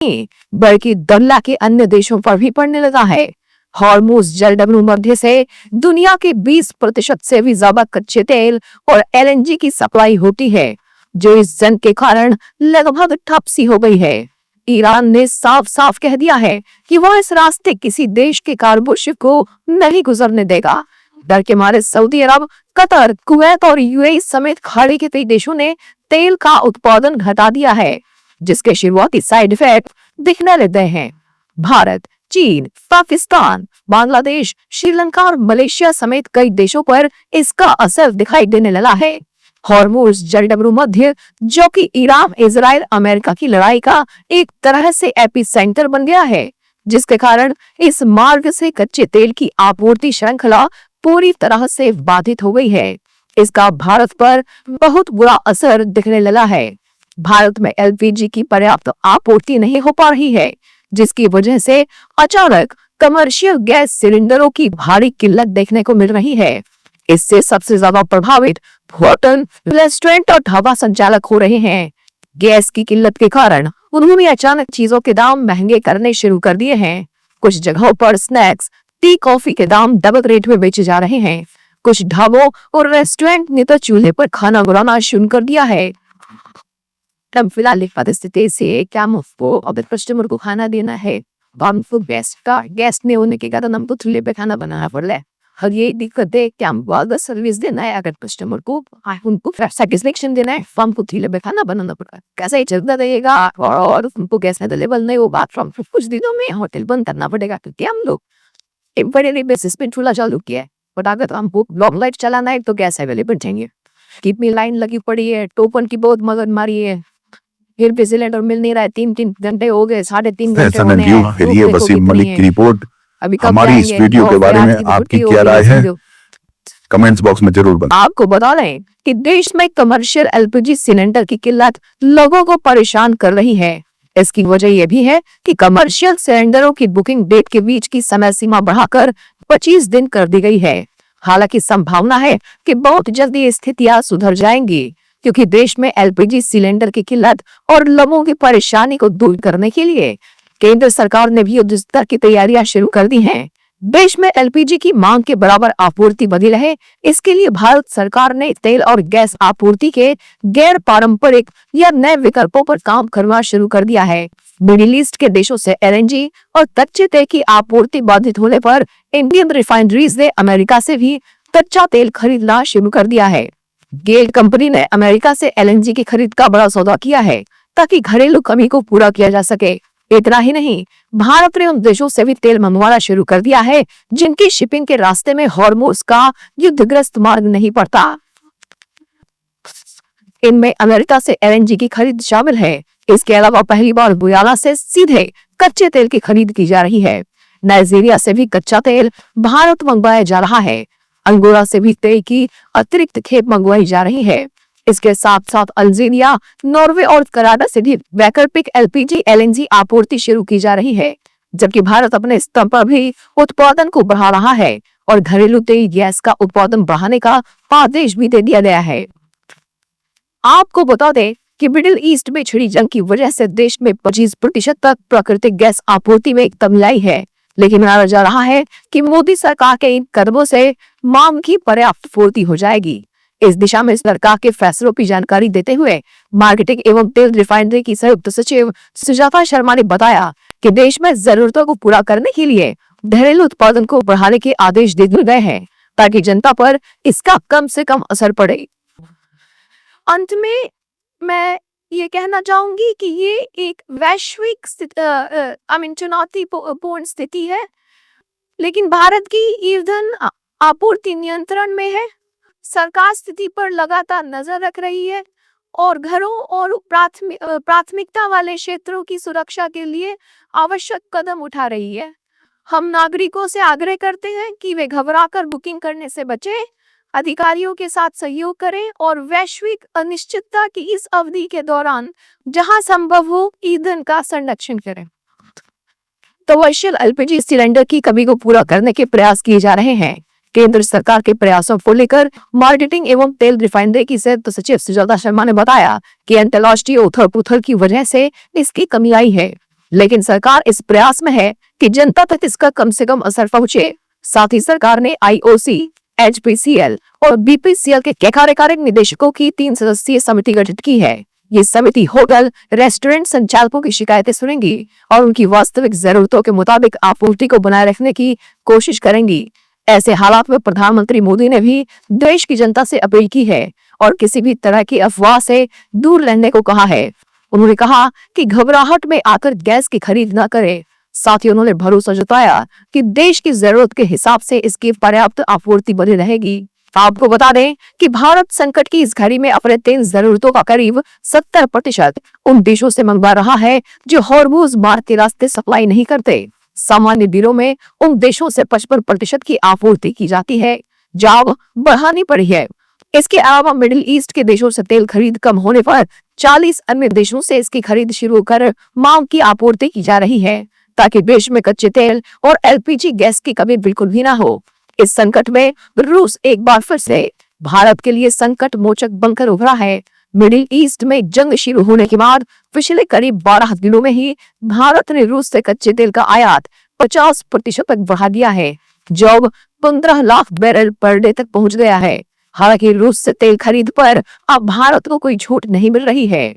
नहीं बल्कि दुनिया के अन्य देशों पर भी पड़ने लगा है। हॉर्मुज़ जलडमरू मध्य से दुनिया के 20% से भी ज्यादा कच्चे तेल और एलएनजी की सप्लाई होती है, जो इस जंग के कारण लगभग ठप सी हो गई है। ईरान ने साफ साफ कह दिया है कि वह इस रास्ते किसी देश के कार्गो शिप को नहीं गुजरने देगा। डर के मारे सऊदी अरब, कतर, कुवैत और यूएई समेत खाड़ी के कई देशों ने तेल का उत्पादन घटा दिया है, जिसके शुरुआती साइड इफेक्ट दिखने लग गए हैं। भारत, चीन, पाकिस्तान, बांग्लादेश, श्रीलंका और मलेशिया समेत कई देशों पर इसका असर दिखाई देने लगा है। हॉर्मुज़ जलडमरू मध्य, जो कि ईरान, इजराइल, अमेरिका की लड़ाई का एक तरह से एपिसेंटर बन गया है, जिसके कारण इस मार्ग से कच्चे तेल की आपूर्ति श्रृंखला पूरी तरह से बाधित हो गई है। इसका भारत पर बहुत बुरा असर दिखने लगा है। भारत में एलपीजी की पर्याप्त आपूर्ति नहीं हो पा रही है, जिसकी वजह से अचानक कमर्शियल गैस सिलेंडरों की भारी किल्लत देखने को मिल रही है। इससे सबसे ज्यादा प्रभावित होटल, रेस्टोरेंट और ढाबा संचालक हो रहे हैं। गैस की किल्लत के कारण उन्होंने अचानक चीजों के दाम महंगे करने शुरू कर दिए हैं। कुछ जगहों पर स्नैक्स, टी, कॉफी के दाम डबल रेट में बेचे जा रहे हैं। कुछ ढाबों और रेस्टोरेंट ने तो चूल्हे पर खाना बनाना शुरू कर दिया है। तब फिलहाल एक परिस्थिति से क्या मुफ्त अब कस्टमर को खाना देना है, हमको गैस नहीं होने के कारण हमको चूल्हे पे खाना बनाना पड़ रहा है। और ये दिक्कत है कि हम अगर सर्विस देना है, अगर कस्टमर को उनको सेटिस्फेक्शन देना है, हमको चूल्हे पे खाना बनाना पड़ रहा है। कैसा ही चलता रहेगा और उनको गैस अवेलेबल नहीं होगा, कुछ दिनों में होटल बंद करना पड़ेगा, क्योंकि हम लोग एक बड़े बेसिस पे चूल्हा चालू किया है। बट अगर हमको लॉन्ग लाइट चलाना है तो गैस अवेलेबल चाहिए। कितनी लाइन लगी पड़ी है, टोकन की बहुत मगज मारी है, फिर भी सिलेंडर मिल नहीं रहा है। 3 घंटे हो गए, 3.5 घंटे होने हैं। वसीम मलिक की रिपोर्ट। हमारी इस वीडियो के बारे में आपकी क्या राय है, कमेंट्स बॉक्स में जरूर बताएं। आपको बता दें कि देश में कमर्शियल एलपीजी सिलेंडर की किल्लत लोगों को परेशान कर रही है। इसकी वजह यह भी है कि कमर्शियल सिलेंडरों की बुकिंग डेट के बीच की समय सीमा बढ़ाकर 25 दिन कर दी गई है। हालांकि संभावना है कि बहुत जल्दी स्थितियां सुधर जाएंगी, क्योंकि देश में एलपीजी सिलेंडर की किल्लत और लोगों की परेशानी को दूर करने के लिए केंद्र सरकार ने भी युद्ध स्तर की तैयारियां शुरू कर दी हैं। देश में एलपीजी की मांग के बराबर आपूर्ति बनी रहे, इसके लिए भारत सरकार ने तेल और गैस आपूर्ति के गैर पारंपरिक या नए विकल्पों पर काम करना शुरू कर दिया है। मिडिल ईस्ट के देशों से एलएनजी और कच्चे तेल की आपूर्ति बाधित होने पर इंडियन रिफाइनरीज ने अमेरिका से भी कच्चा तेल खरीदना शुरू कर दिया है। गेल कंपनी ने अमेरिका से एलएनजी की खरीद का बड़ा सौदा किया है, ताकि घरेलू कमी को पूरा किया जा सके। इतना ही नहीं, भारत ने उन देशों से भी तेल मंगवाना शुरू कर दिया है जिनकी शिपिंग के रास्ते में हॉर्मुज़ का युद्धग्रस्त मार्ग नहीं पड़ता। इनमें अमेरिका से एलएनजी की खरीद शामिल है। इसके अलावा पहली बार गुयाना से सीधे कच्चे तेल की खरीद की जा रही है। नाइजीरिया से भी कच्चा तेल भारत मंगवाया जा रहा है। अंगोला से भी तेल की अतिरिक्त खेप मंगवाई जा रही है। इसके साथ साथ अल्जीरिया, नॉर्वे और कनाडा से भी वैकल्पिक एलपीजी एलएनजी आपूर्ति शुरू की जा रही है, जबकि भारत अपने स्तर पर भी उत्पादन को बढ़ा रहा है और घरेलू तेल गैस का उत्पादन बढ़ाने का आदेश भी दे दिया गया है। आपको बता दें कि मिडिल ईस्ट में छिड़ी जंग की वजह से देश में 25% तक प्राकृतिक गैस आपूर्ति में कमी आई है, लेकिन माना जा रहा है कि मोदी सरकार के इन कदमों से मांग की पर्याप्त पूर्ति हो जाएगी। इस दिशा में सरकार के फैसलों की जानकारी देते हुए मार्केटिंग एवं तेल रिफाइनरी की संयुक्त सचिव सुजाता शर्मा ने बताया कि देश में जरूरतों को पूरा करने के लिए घरेलू उत्पादन को बढ़ाने के आदेश दे दिए गए हैं, ताकि जनता पर इसका कम से कम असर पड़े। अंत में मैं ये कहना चाहूंगी कि ये एक वैश्विक चुनौतीपूर्ण स्थिति है, लेकिन भारत की ईंधन आपूर्ति नियंत्रण में है। सरकार स्थिति पर लगातार नजर रख रही है और घरों और प्राथमिकता वाले क्षेत्रों की सुरक्षा के लिए आवश्यक कदम उठा रही है। हम नागरिकों से आग्रह करते हैं कि वे घबराकर बुकिंग करने से बचें, अधिकारियों के साथ सहयोग करें और वैश्विक अनिश्चितता की इस अवधि के दौरान जहां संभव हो ईंधन का संरक्षण करें। कमर्शियल एलपीजी सिलेंडर की कमी को पूरा करने के प्रयास किए जा रहे हैं। केंद्र सरकार के प्रयासों को लेकर मार्केटिंग एवं तेल रिफाइनरी की संयुक्त सचिव सुजाता शर्मा ने बताया कि अंतर्राष्ट्रीय उथल पुथल की वजह से इसकी कमी आई है। लेकिन सरकार इस प्रयास में है कि जनता तक इसका कम से कम असर पहुंचे। साथ ही सरकार ने IOC, HPCL और BPCL के कार्यकारी निदेशकों की 3 सदस्यीय समिति गठित की है। ये समिति होटल, रेस्टोरेंट संचालकों की शिकायतें सुनेंगी और उनकी वास्तविक जरूरतों के मुताबिक आपूर्ति को बनाए रखने की कोशिश करेंगी। ऐसे हालात में प्रधानमंत्री मोदी ने भी देश की जनता से अपील की है और किसी भी तरह की अफवाह से दूर रहने को कहा है। उन्होंने कहा कि घबराहट में आकर गैस की खरीद न करें। साथ ही उन्होंने भरोसा जताया कि देश की जरूरत के हिसाब से इसकी पर्याप्त आपूर्ति बनी रहेगी। आपको बता दें कि भारत संकट की इस घड़ी में अपने तेल जरूरतों का करीब 70% उन देशों से मंगवा रहा है जो हॉर्मुज मार्ग के रास्ते सप्लाई नहीं करते। सामान्य दिनों में उन देशों से 55% की आपूर्ति की जाती है, जो बढ़ानी पड़ी है। इसके अलावा मिडिल ईस्ट के देशों से तेल खरीद कम होने पर 40 अन्य देशों से इसकी खरीद शुरू कर मांग की आपूर्ति की जा रही है, ताकि देश में कच्चे तेल और LPG गैस की कमी बिल्कुल भी ना हो। इस संकट में रूस एक बार फिर से भारत के लिए संकट मोचक बनकर उभरा है। मिडिल ईस्ट में जंग शुरू होने के बाद पिछले करीब 12 दिनों में ही भारत ने रूस से कच्चे तेल का आयात 50% तक बढ़ा दिया है, जो 15 लाख बैरल पर डे तक पहुंच गया है। हालांकि रूस से तेल खरीद पर अब भारत को कोई छूट नहीं मिल रही है।